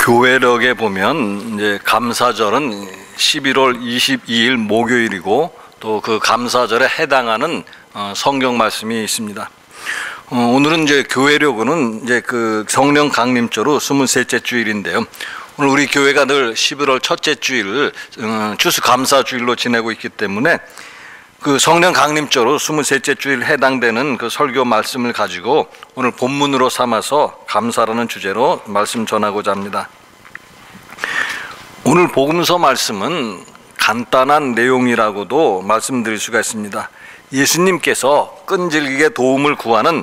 교회력에 보면 이제 감사절은 11월 22일 목요일이고 또 그 감사절에 해당하는 성경 말씀이 있습니다. 오늘은 이제 교회력은 이제 그 성령 강림절로 23째 주일인데요. 오늘 우리 교회가 늘 11월 첫째 주일을 추수감사주일로 지내고 있기 때문에 그 성령 강림절로 23째 주일 해당되는 그 설교 말씀을 가지고 오늘 본문으로 삼아서 감사라는 주제로 말씀 전하고자 합니다. 오늘 복음서 말씀은 간단한 내용이라고도 말씀드릴 수가 있습니다. 예수님께서 끈질기게 도움을 구하는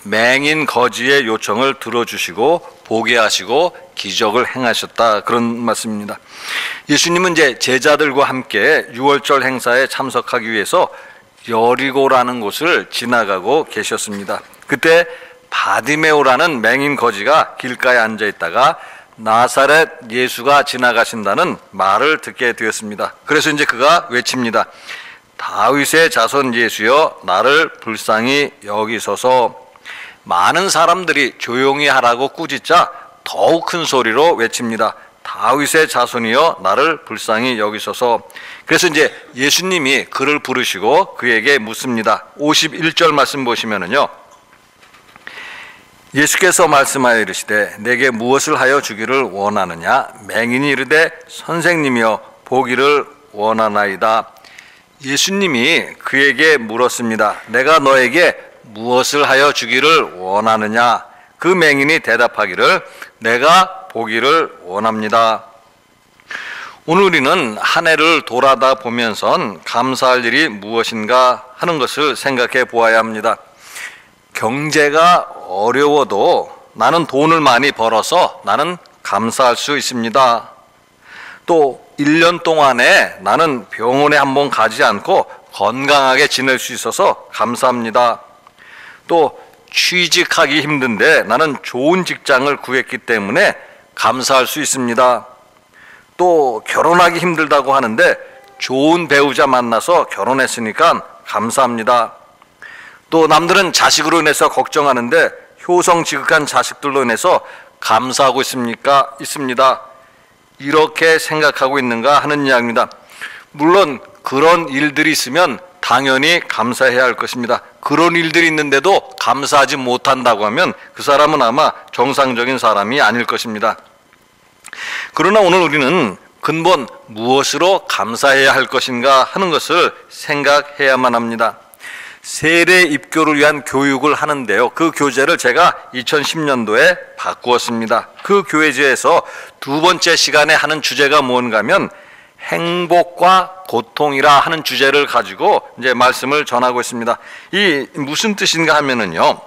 맹인 거지의 요청을 들어주시고 보게 하시고 기적을 행하셨다, 그런 말씀입니다. 예수님은 이제 제자들과 함께 유월절 행사에 참석하기 위해서 여리고라는 곳을 지나가고 계셨습니다. 그때 바디메오라는 맹인 거지가 길가에 앉아 있다가 나사렛 예수가 지나가신다는 말을 듣게 되었습니다. 그래서 이제 그가 외칩니다. 다윗의 자손 예수여, 나를 불쌍히 여기소서. 많은 사람들이 조용히 하라고 꾸짖자 더욱 큰 소리로 외칩니다. 다윗의 자손이여, 나를 불쌍히 여기소서. 그래서 이제 예수님이 그를 부르시고 그에게 묻습니다. 51절 말씀 보시면은요, 예수께서 말씀하여 이르시되 내게 무엇을 하여 주기를 원하느냐? 맹인이 이르되 선생님이여, 보기를 원하나이다. 예수님이 그에게 물었습니다. 내가 너에게 무엇을 하여 주기를 원하느냐? 그 맹인이 대답하기를 내가 보기를 원합니다. 오늘 우리는 한 해를 돌아다 보면선 감사할 일이 무엇인가 하는 것을 생각해 보아야 합니다. 경제가 어려워도 나는 돈을 많이 벌어서 나는 감사할 수 있습니다. 또 1년 동안에 나는 병원에 한번 가지 않고 건강하게 지낼 수 있어서 감사합니다. 또 취직하기 힘든데 나는 좋은 직장을 구했기 때문에 감사할 수 있습니다. 또 결혼하기 힘들다고 하는데 좋은 배우자 만나서 결혼했으니까 감사합니다. 또 남들은 자식으로 인해서 걱정하는데 효성지극한 자식들로 인해서 감사하고 있습니다. 이렇게 생각하고 있는가 하는 이야기입니다. 물론 그런 일들이 있으면 당연히 감사해야 할 것입니다. 그런 일들이 있는데도 감사하지 못한다고 하면 그 사람은 아마 정상적인 사람이 아닐 것입니다. 그러나 오늘 우리는 근본 무엇으로 감사해야 할 것인가 하는 것을 생각해야만 합니다. 세례 입교를 위한 교육을 하는데요, 그 교재를 제가 2010년도에 바꾸었습니다. 그 교재에서 두 번째 시간에 하는 주제가 뭔가 하면 행복과 고통이라 하는 주제를 가지고 이제 말씀을 전하고 있습니다. 이 무슨 뜻인가 하면은요,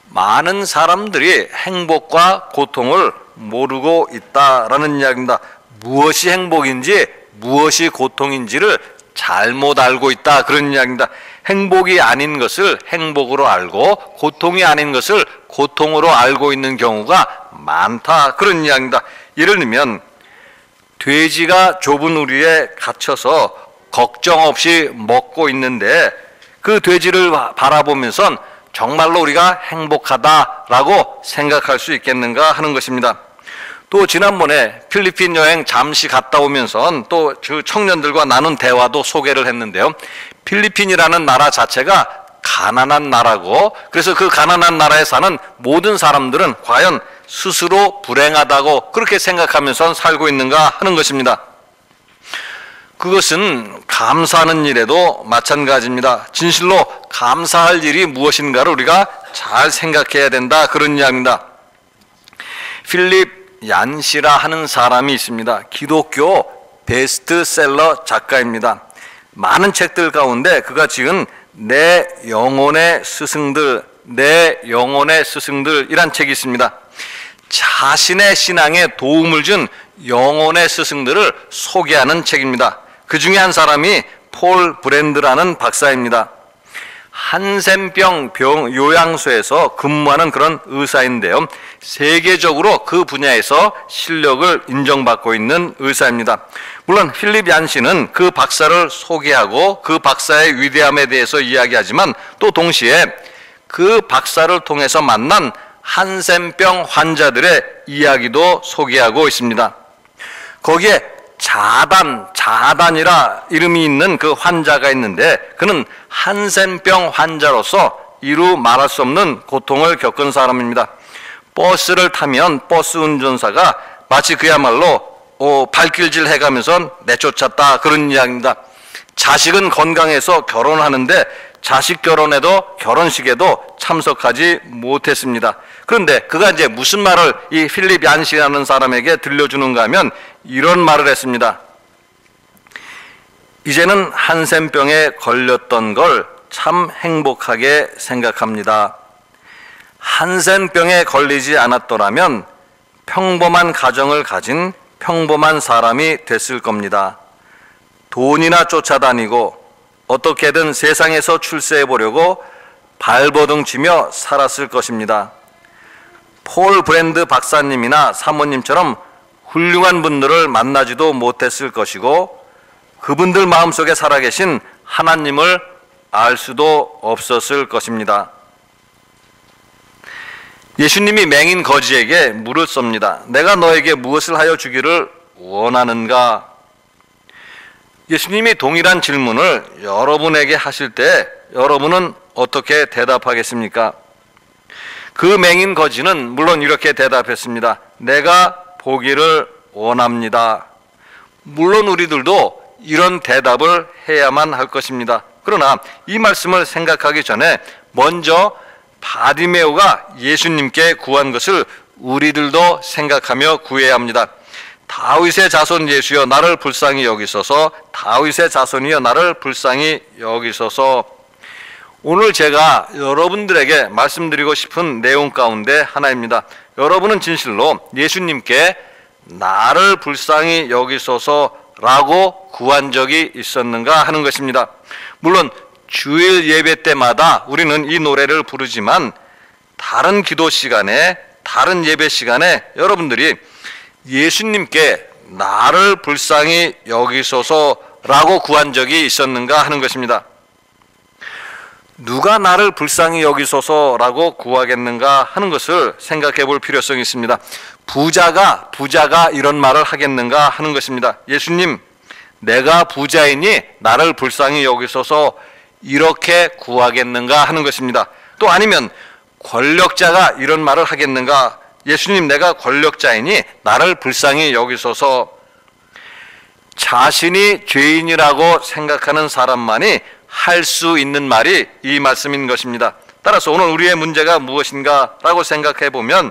많은 사람들이 행복과 고통을 모르고 있다라는 이야기입니다. 무엇이 행복인지 무엇이 고통인지를 잘못 알고 있다, 그런 이야기입니다. 행복이 아닌 것을 행복으로 알고 고통이 아닌 것을 고통으로 알고 있는 경우가 많다, 그런 이야기입니다. 예를 들면 돼지가 좁은 우리에 갇혀서 걱정 없이 먹고 있는데 그 돼지를 바라보면선 정말로 우리가 행복하다라고 생각할 수 있겠는가 하는 것입니다. 또 지난번에 필리핀 여행 잠시 갔다 오면서 또 그 청년들과 나눈 대화도 소개를 했는데요, 필리핀이라는 나라 자체가 가난한 나라고, 그래서 그 가난한 나라에 사는 모든 사람들은 과연 스스로 불행하다고 그렇게 생각하면서 살고 있는가 하는 것입니다. 그것은 감사하는 일에도 마찬가지입니다. 진실로 감사할 일이 무엇인가를 우리가 잘 생각해야 된다, 그런 이야기입니다. 필립 얀시라 하는 사람이 있습니다. 기독교 베스트셀러 작가입니다. 많은 책들 가운데 그가 지은 내 영혼의 스승들이란 책이 있습니다. 자신의 신앙에 도움을 준 영혼의 스승들을 소개하는 책입니다. 그 중에 한 사람이 폴 브랜드라는 박사입니다. 한센병 요양소에서 근무하는 그런 의사인데요, 세계적으로 그 분야에서 실력을 인정받고 있는 의사입니다. 물론 필립 얀시는 그 박사를 소개하고 그 박사의 위대함에 대해서 이야기하지만 또 동시에 그 박사를 통해서 만난 한센병 환자들의 이야기도 소개하고 있습니다. 거기에 자단이라 이름이 있는 그 환자가 있는데 그는 한센병 환자로서 이루 말할 수 없는 고통을 겪은 사람입니다. 버스를 타면 버스 운전사가 마치 그야말로 발길질 해가면서 내쫓았다 그런 이야기입니다. 자식은 건강해서 결혼하는데 자식 결혼에도 결혼식에도 참석하지 못했습니다. 그런데 그가 이제 무슨 말을 이 필립 얀시라는 사람에게 들려주는가 하면 이런 말을 했습니다. 이제는 한센병에 걸렸던 걸 참 행복하게 생각합니다. 한센병에 걸리지 않았더라면 평범한 가정을 가진 평범한 사람이 됐을 겁니다. 돈이나 쫓아다니고 어떻게든 세상에서 출세해 보려고 발버둥 치며 살았을 것입니다. 폴 브랜드 박사님이나 사모님처럼 훌륭한 분들을 만나지도 못했을 것이고 그분들 마음속에 살아계신 하나님을 알 수도 없었을 것입니다. 예수님이 맹인 거지에게 물을 쏩니다. 내가 너에게 무엇을 하여 주기를 원하는가? 예수님이 동일한 질문을 여러분에게 하실 때 여러분은 어떻게 대답하겠습니까? 그 맹인 거지는 물론 이렇게 대답했습니다. 내가 보기를 원합니다. 물론 우리들도 이런 대답을 해야만 할 것입니다. 그러나 이 말씀을 생각하기 전에 먼저 바디메오가 예수님께 구한 것을 우리들도 생각하며 구해야 합니다. 다윗의 자손 예수여 나를 불쌍히 여기소서. 다윗의 자손이여 나를 불쌍히 여기소서. 오늘 제가 여러분들에게 말씀드리고 싶은 내용 가운데 하나입니다. 여러분은 진실로 예수님께 나를 불쌍히 여기소서라고 구한 적이 있었는가 하는 것입니다. 물론 주일 예배 때마다 우리는 이 노래를 부르지만 다른 기도 시간에 다른 예배 시간에 여러분들이 예수님께 나를 불쌍히 여기소서라고 구한 적이 있었는가 하는 것입니다. 누가 나를 불쌍히 여기소서라고 구하겠는가 하는 것을 생각해 볼 필요성이 있습니다. 부자가 이런 말을 하겠는가 하는 것입니다. 예수님, 내가 부자이니 나를 불쌍히 여기소서 이렇게 구하겠는가 하는 것입니다. 또 아니면 권력자가 이런 말을 하겠는가? 예수님, 내가 권력자이니 나를 불쌍히 여기소서. 자신이 죄인이라고 생각하는 사람만이 할 수 있는 말이 이 말씀인 것입니다. 따라서 오늘 우리의 문제가 무엇인가 라고 생각해 보면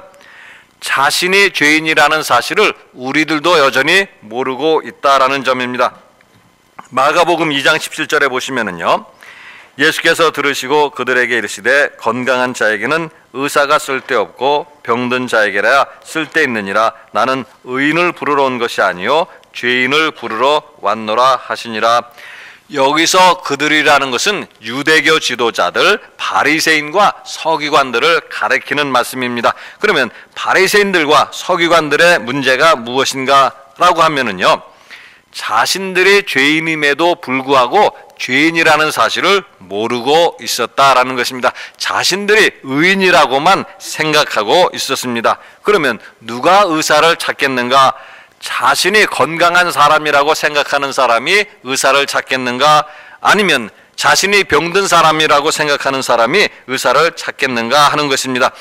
자신이 죄인이라는 사실을 우리들도 여전히 모르고 있다라는 점입니다. 마가복음 2장 17절에 보시면은요, 예수께서 들으시고 그들에게 이르시되 건강한 자에게는 의사가 쓸데없고 병든 자에게라야 쓸데있느니라. 나는 의인을 부르러 온 것이 아니요 죄인을 부르러 왔노라 하시니라. 여기서 그들이라는 것은 유대교 지도자들, 바리새인과 서기관들을 가리키는 말씀입니다. 그러면 바리새인들과 서기관들의 문제가 무엇인가 라고 하면은요, 자신들이 죄인임에도 불구하고 죄인이라는 사실을 모르고 있었다라는 것입니다. 자신들이 의인이라고만 생각하고 있었습니다. 그러면 누가 의사를 찾겠는가? 자신이 건강한 사람이라고 생각하는 사람이 의사를 찾겠는가? 아니면 자신이 병든 사람이라고 생각하는 사람이 의사를 찾겠는가 하는 것입니다.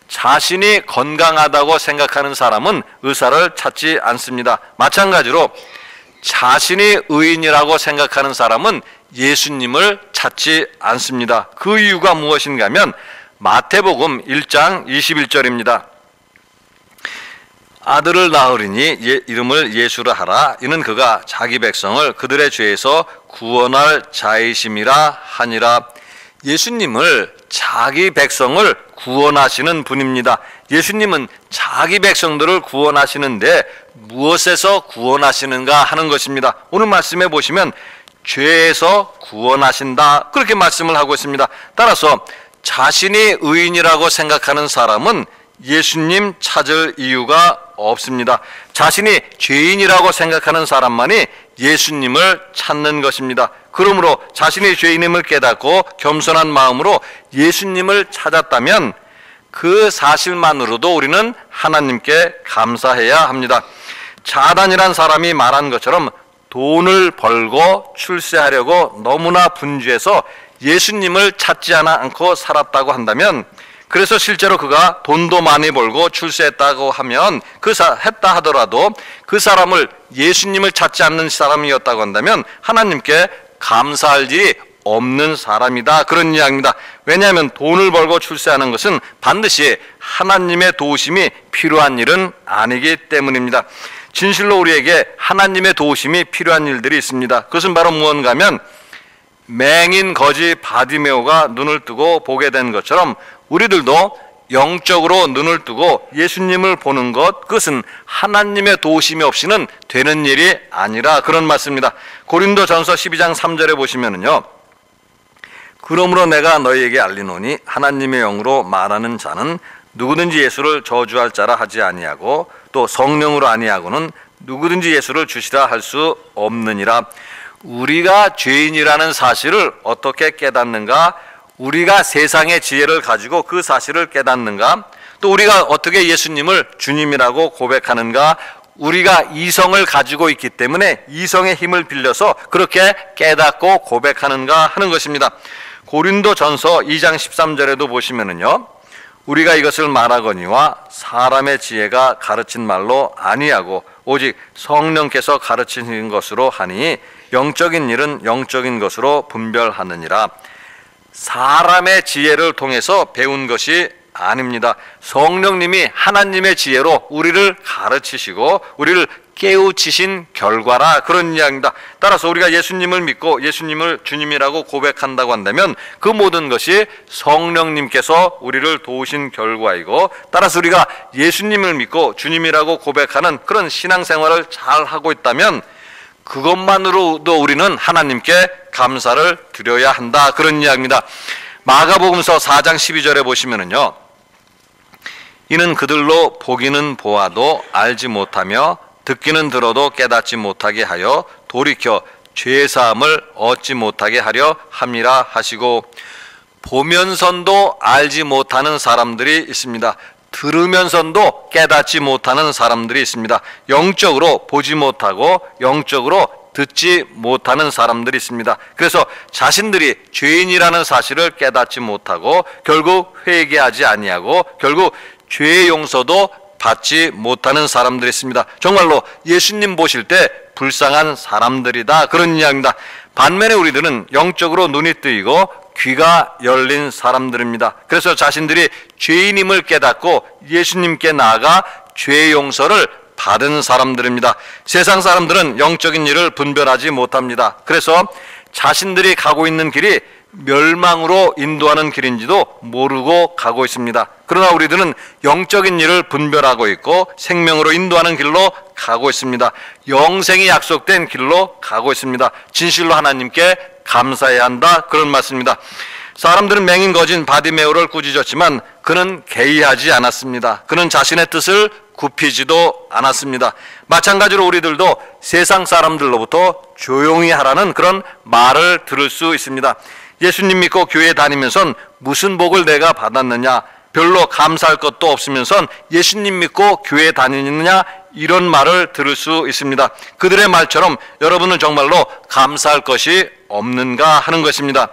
자신이 건강하다고 생각하는 사람은 의사를 찾지 않습니다. 마찬가지로 자신이 의인이라고 생각하는 사람은 예수님을 찾지 않습니다. 그 이유가 무엇인가 하면 마태복음 1장 21절입니다. 아들을 낳으리니 이름을 예수라 하라. 이는 그가 자기 백성을 그들의 죄에서 구원할 자이심이라 하니라. 예수님을 자기 백성을 구원하시는 분입니다. 예수님은 자기 백성들을 구원하시는데 무엇에서 구원하시는가 하는 것입니다. 오늘 말씀해 보시면 죄에서 구원하신다 그렇게 말씀을 하고 있습니다. 따라서 자신이 의인이라고 생각하는 사람은 예수님 찾을 이유가 없습니다. 자신이 죄인이라고 생각하는 사람만이 예수님을 찾는 것입니다. 그러므로 자신이 죄인임을 깨닫고 겸손한 마음으로 예수님을 찾았다면 그 사실만으로도 우리는 하나님께 감사해야 합니다. 자단이란 사람이 말한 것처럼 돈을 벌고 출세하려고 너무나 분주해서 예수님을 찾지 않고 살았다고 한다면, 그래서 실제로 그가 돈도 많이 벌고 출세했다고 하면, 했다 하더라도 그 사람을 예수님을 찾지 않는 사람이었다고 한다면 하나님께 감사할 일이 없는 사람이다, 그런 이야기입니다. 왜냐하면 돈을 벌고 출세하는 것은 반드시 하나님의 도우심이 필요한 일은 아니기 때문입니다. 진실로 우리에게 하나님의 도우심이 필요한 일들이 있습니다. 그것은 바로 무언가 하면, 맹인 거지 바디메오가 눈을 뜨고 보게 된 것처럼 우리들도 영적으로 눈을 뜨고 예수님을 보는 것, 그것은 하나님의 도우심이 없이는 되는 일이 아니라 그런 말씀입니다. 고린도전서 12장 3절에 보시면은요, 그러므로 내가 너희에게 알리노니 하나님의 영으로 말하는 자는 누구든지 예수를 저주할 자라 하지 아니하고 또 성령으로 아니하고는 누구든지 예수를 주시라 할 수 없느니라. 우리가 죄인이라는 사실을 어떻게 깨닫는가? 우리가 세상의 지혜를 가지고 그 사실을 깨닫는가? 또 우리가 어떻게 예수님을 주님이라고 고백하는가? 우리가 이성을 가지고 있기 때문에 이성의 힘을 빌려서 그렇게 깨닫고 고백하는가 하는 것입니다. 고린도전서 2장 13절에도 보시면은요, 우리가 이것을 말하거니와 사람의 지혜가 가르친 말로 아니하고 오직 성령께서 가르치신 것으로 하니 영적인 일은 영적인 것으로 분별하느니라. 사람의 지혜를 통해서 배운 것이 아닙니다. 성령님이 하나님의 지혜로 우리를 가르치시고 우리를 깨우치신 결과라, 그런 이야기입니다. 따라서 우리가 예수님을 믿고 예수님을 주님이라고 고백한다고 한다면 그 모든 것이 성령님께서 우리를 도우신 결과이고, 따라서 우리가 예수님을 믿고 주님이라고 고백하는 그런 신앙생활을 잘 하고 있다면 그것만으로도 우리는 하나님께 감사를 드려야 한다, 그런 이야기입니다. 마가복음서 4장 12절에 보시면은요, 이는 그들로 보기는 보아도 알지 못하며 듣기는 들어도 깨닫지 못하게 하여 돌이켜 죄사함을 얻지 못하게 하려 함이라 하시고, 보면선도 알지 못하는 사람들이 있습니다. 들으면선도 깨닫지 못하는 사람들이 있습니다. 영적으로 보지 못하고 영적으로 듣지 못하는 사람들이 있습니다. 그래서 자신들이 죄인이라는 사실을 깨닫지 못하고 결국 회개하지 아니하고 결국 죄의 용서도 받지 못하는 사람들이 있습니다. 정말로 예수님 보실 때 불쌍한 사람들이다, 그런 이야기입니다. 반면에 우리들은 영적으로 눈이 뜨이고 귀가 열린 사람들입니다. 그래서 자신들이 죄인임을 깨닫고 예수님께 나아가 죄의 용서를 받은 사람들입니다. 세상 사람들은 영적인 일을 분별하지 못합니다. 그래서 자신들이 가고 있는 길이 멸망으로 인도하는 길인지도 모르고 가고 있습니다. 그러나 우리들은 영적인 일을 분별하고 있고 생명으로 인도하는 길로 가고 있습니다. 영생이 약속된 길로 가고 있습니다. 진실로 하나님께 감사해야 한다, 그런 말씀입니다. 사람들은 맹인 거진 바디메오를 꾸짖었지만 그는 개의하지 않았습니다. 그는 자신의 뜻을 굽히지도 않았습니다. 마찬가지로 우리들도 세상 사람들로부터 조용히 하라는 그런 말을 들을 수 있습니다. 예수님 믿고 교회 다니면선 무슨 복을 내가 받았느냐, 별로 감사할 것도 없으면선 예수님 믿고 교회 다니느냐, 이런 말을 들을 수 있습니다. 그들의 말처럼 여러분은 정말로 감사할 것이 없는가 하는 것입니다.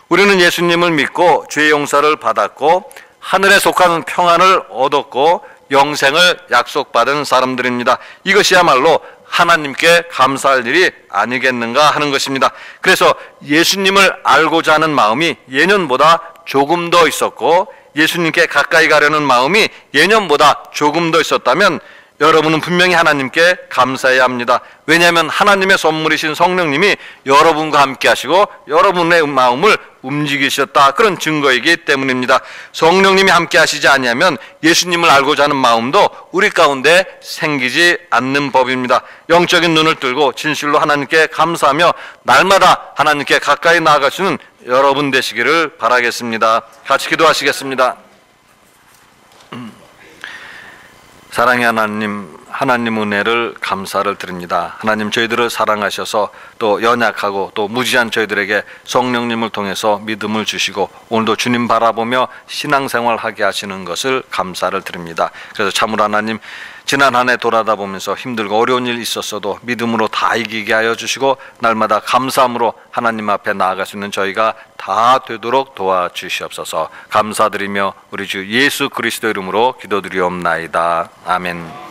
우리는 예수님을 믿고 죄의 용서를 받았고 하늘에 속한 평안을 얻었고 영생을 약속받은 사람들입니다. 이것이야말로 하나님께 감사할 일이 아니겠는가 하는 것입니다. 그래서 예수님을 알고자 하는 마음이 예년보다 조금 더 있었고 예수님께 가까이 가려는 마음이 예년보다 조금 더 있었다면 여러분은 분명히 하나님께 감사해야 합니다. 왜냐하면 하나님의 선물이신 성령님이 여러분과 함께 하시고 여러분의 마음을 움직이셨다, 그런 증거이기 때문입니다. 성령님이 함께 하시지 아니하면 예수님을 알고자 하는 마음도 우리 가운데 생기지 않는 법입니다. 영적인 눈을 들고 진실로 하나님께 감사하며 날마다 하나님께 가까이 나아가시는 여러분 되시기를 바라겠습니다. 같이 기도하시겠습니다. 사랑의 하나님, 하나님 은혜를 감사를 드립니다. 하나님 저희들을 사랑하셔서 또 연약하고 또 무지한 저희들에게 성령님을 통해서 믿음을 주시고 오늘도 주님 바라보며 신앙생활하게 하시는 것을 감사를 드립니다. 그래서 참으로 하나님 지난 한 해 돌아다 보면서 힘들고 어려운 일 있었어도 믿음으로 다 이기게 하여 주시고 날마다 감사함으로 하나님 앞에 나아갈 수 있는 저희가 다 되도록 도와주시옵소서. 감사드리며 우리 주 예수 그리스도 이름으로 기도드리옵나이다. 아멘.